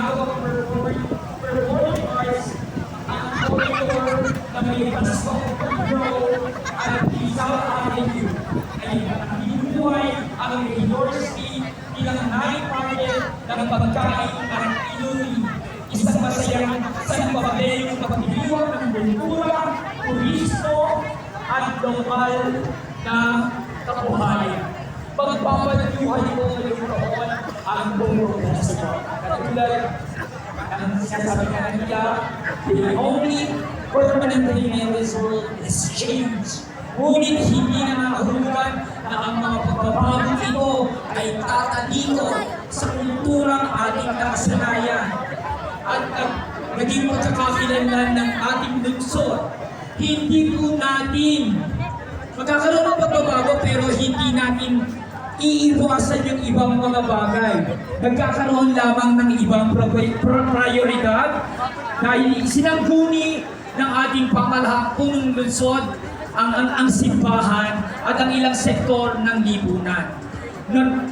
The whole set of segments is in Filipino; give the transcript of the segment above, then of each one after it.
ginagawang performing arts ang auditor na may gusto control at Rizal Avenue ay nakibuhay ang university bilang nai-partner ng pagkain at inuwi. Isang masayang sanpabel ng pagdiriwang ng kultura, turismo at lokal na kabuhayan. Pagpapalaguyuhan ko ngayong taon ang Bongo Festival. Katulad ng sinasabi nga nila, the only permanently in this world is change. Ngunit hindi na makahulugan na ang mga pagbabagong ito ay tatalino sa kulturang ating nakasanayan at naging pagkakakilanlan ng ating lungsod. Hindi po natin magkakaroon ng pagbabago pero hindi natin iiwasan yung ibang mga bagay. Nagkakaroon lamang ng ibang prioridad dahil sinangguni ng ating pamalakong lungsod ang simbahan at ang ilang sektor ng lipunan.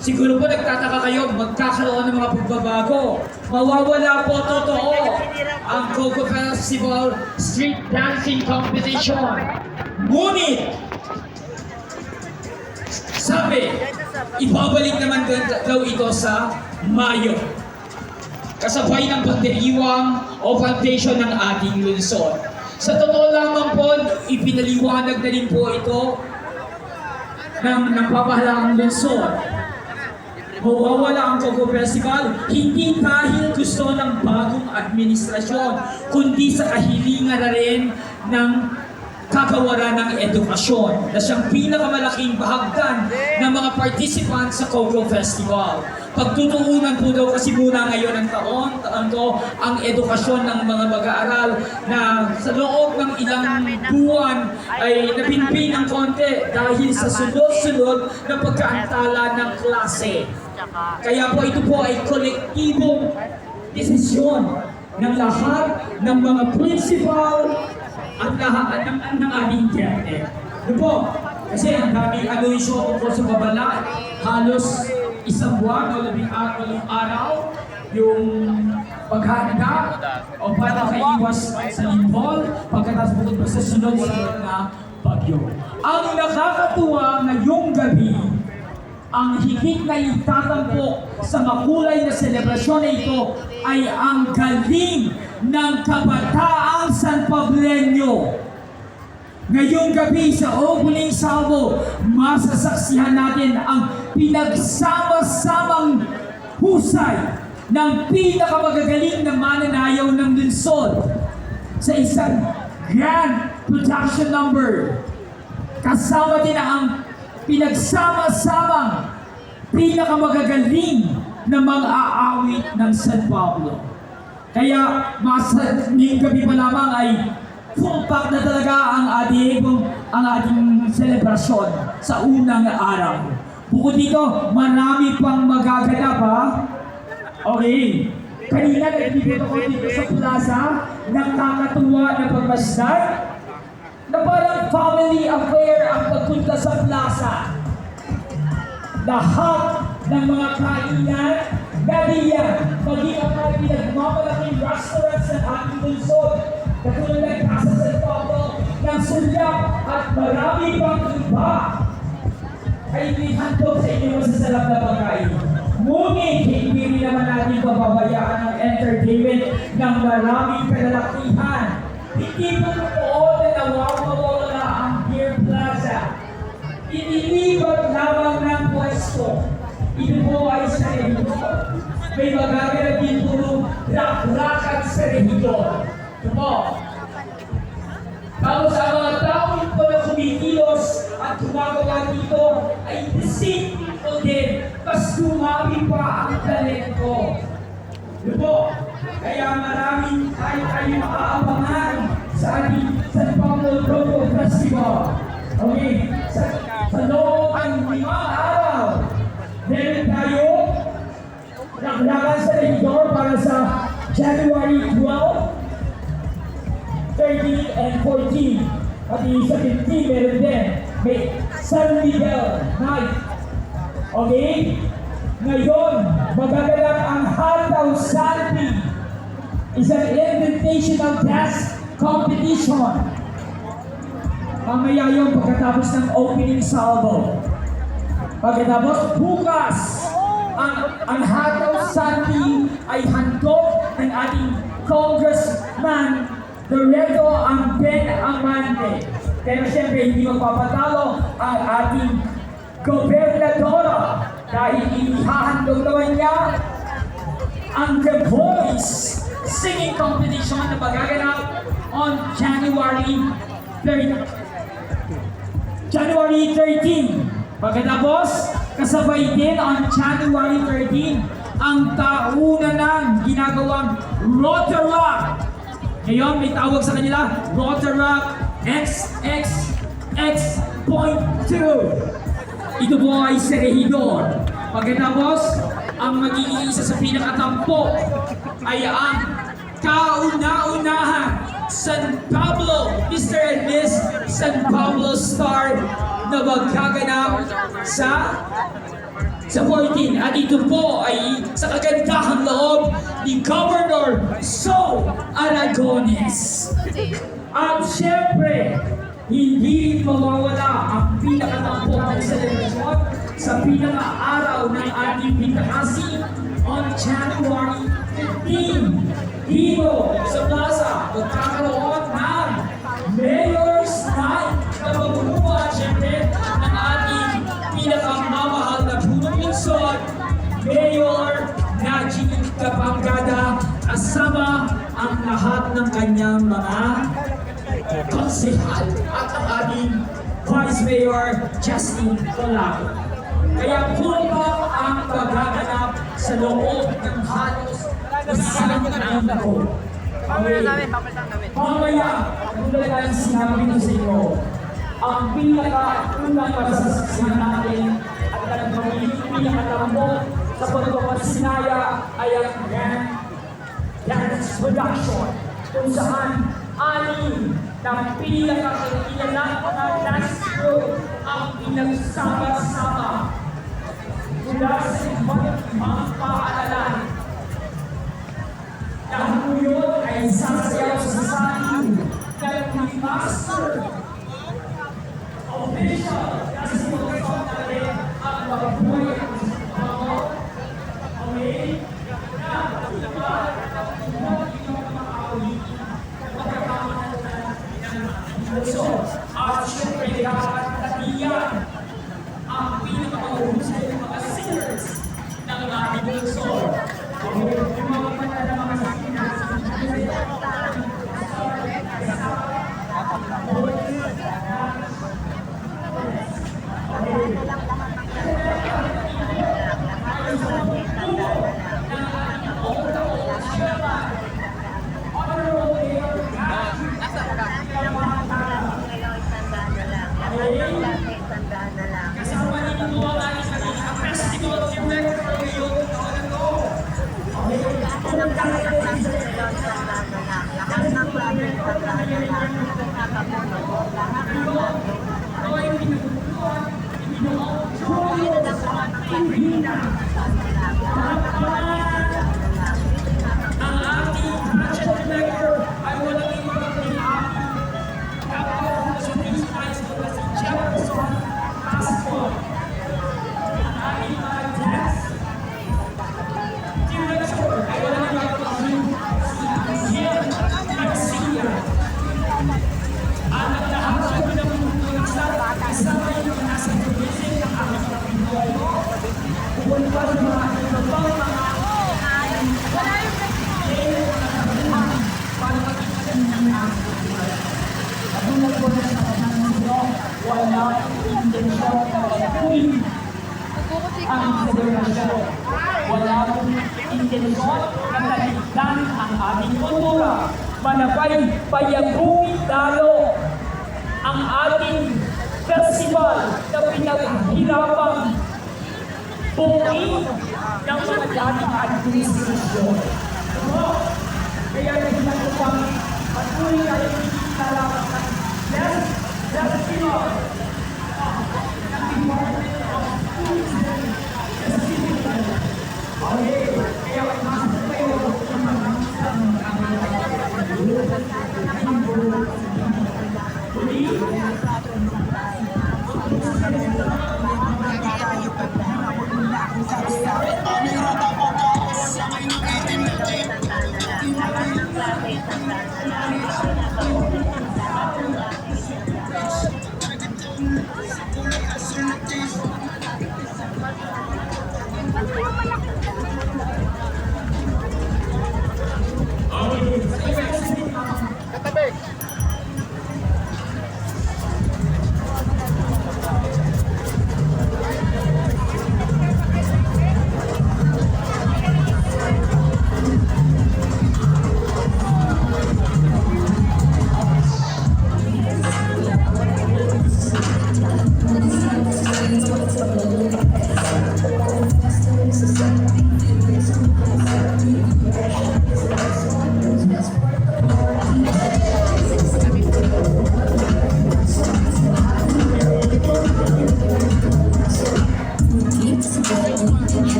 Siguro po nagtataka kayo, magkakaroon ng mga pagbabago. Mawawala po totoo ang Coco Festival Street Dancing Competition. Ngunit, sabi, ibabalik naman daw ito sa Mayo. Kasabay ng pagdiriwang o foundation ng ating lungsod. Sa totoo lamang po, ipinaliwanag na rin po ito ng pamahalaang lungsod. Mawawala ang Coco Festival, hindi dahil gusto ng bagong administrasyon, kundi sa kahilingan na rin ng kagawaran ng edukasyon na siyang pinakamalaking bahagdan ng mga participants sa Coco Festival. Pagtutuunan po daw kasi muna ngayon ng taon ang edukasyon ng mga mag-aaral na sa loob ng ilang buwan ay napinpin ng konti dahil sa sunod-sunod na pagkaantala ng klase. Kaya po ito po ay kolektibong desisyon ng lahat ng mga principal at lahat ng ating DepEd. Ano po? Kasi ang daming anunsyo tungkol sa babala, halos isang buwan o labing araw yung paghahanda o para makaiwas sa lindol pagkatapos bukod pa sa sunod-sunod na bagyo. Ang nakakatuwa ngayong gabi, ang higit na itatampok sa makulay na selebrasyon na ito ay ang galing ng kabataang San Pableño. Ngayong gabi sa opening salvo, masasaksihan natin ang pinagsama-samang husay ng pinakamagagaling na mananayaw ng lungsod sa isang grand production number. Kasama din ang pinagsama-samang pinakamagagaling na mga aawit ng San Pablo. Kaya ngayong gabi pa lamang ay full pack na talaga ang ating selebrasyon sa unang araw. Bukod dito, marami pang magaganap ha. Okay. Kanina nag-ibig ako dito sa plaza, nakakatuwa na pagmasdan na parang family affair ang pagpunta sa plaza. Lahat ng mga kainan, nadiyan, maging ang mga pinagmamalaking restaurants ng ating lungsod, katulad ng Casa San Pablo, ng Sulyap, at marami pang iba ay inihandog sa inyo masasarap na pagkain. Ngunit, hindi rin naman natin pababayaan ang entertainment ng maraming kalalakihan. Hindi po totoo na nawawala ang Beer Plaza. Inilibat lamang ng pwesto. Ito po ay sa rehidor. May magaganap din puro rak-rakan sa rehidor. Ito po. Tapos ang mga tao ito na kumikilos at gumagawa dito ay disiplino din. Mas dumami pa ang talento. Ito po. Kaya maraming tayo maaabangan sa ating San Pablo Coco Festival. Okay. Sa loob ng 5 araw, meron tayo naklakan sa rehidor para sa January 12, 13, and 14. At sa 15, meron din. May San Miguel night. Okay? Ngayon, magaganap ang Hataw Santi. Is an invitational dance competition. Mamaya yun pagkatapos ng opening salvo. Pagkatapos bukas, ang Hataw Santi ay handog ng ating Congressman Loreto ang Ben Amante. Pero siyempre hindi magpapatalo ang ating gobernadora dahil ihahandog naman niya ang The Voice singing competition na magaganap on January 13. Pagkatapos, kasabay din on January 13 ang tauna ng ginagawang Rotaract. Ngayon, may tawag sa kanila, Rotaract XXX.2. Ito po ay si Regidor. Pagkatapos, ang magiging isa sa pinakatampo ay ang kauna-unahan San Pablo, Mr. and Miss San Pablo Star na magkaganap sa 14. At ito po ay sa kagandahang loob ni Governor So Aragones. At syempre, hindi mawawala ang pinakatampok ng selebrasyon sa pinaka-araw ng ating pinakasi on January 15. Dito sa plaza, magkakaroon ng Mayor's Night na magbubuha syempre ng ating pinakamamahal na punong lungsod, Mayor Najib Kapangada, kasama ang lahat ng kanyang mga konsehal at ang ating Vice Mayor Justin Colaco. Kaya puro ang paghaganap sa loob ng halos isang linggo. Mamaya, tulad ng sinabi ko sa inyo, ang pinaka-unang masasaksihan natin at ang magiging pinakatambo sa pagpapasinaya ay ang Grand Dance Production kung saan anim na pinaka-kailangan na dance group ang pinagsama-sama mula sa iba't ibang paaralan. Dahil po yun ay sasayaw sa sasahin ng master official kasi magkakaroon natin ang mga buhay at mga okay na iba so, at syempre dapat tatiyan ang pinakahusay ng mga singers ng ating lungsod. Yung mga kanta ng mga singers kasama nito po ang ating ang festival director ngayong taon na to. Ang ating budget director ay walang iba kundi ang sa Philippines na si Jefferson Pasco. Ang ating dance director ay walang iba kundi si Jen Garcia. At ang lahat sa pinamumununan sa kasama yung nasa probinsya ng aking kapitbahay mo. Kung pa sa mga ibang mga wala intensyon na gawin ang federasyon. Wala intensyon na talikdan ang ating kultura. Manapay payagungit lalo ang ating festival na pinaghirapang buuin ng mga dating administrasyon. Kaya nagilang ko pang patuloy na ikikita lang ng Department of Tourism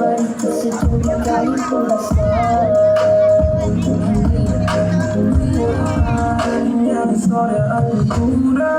Balik kasi tuloy kahit basta Hindi ang istorya at lingkura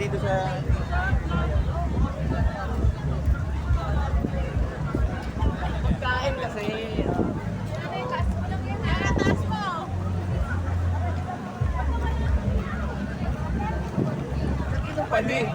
dito sa Kain kasi. pwede.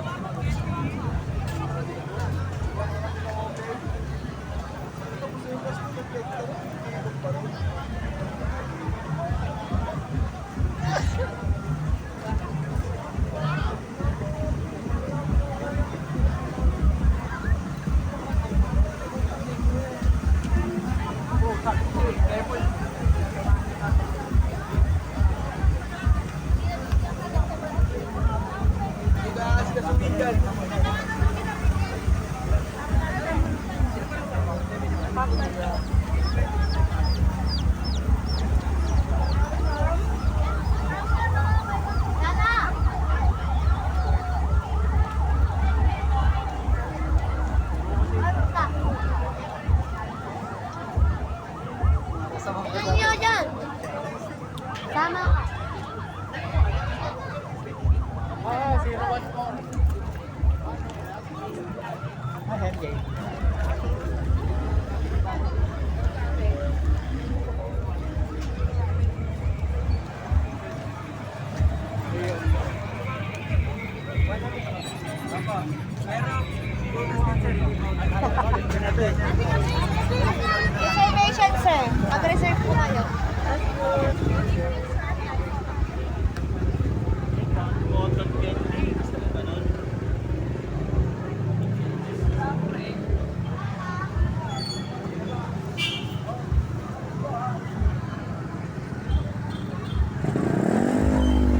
Ano dyan? Tama ka. Zero one po. Hand game. Meron.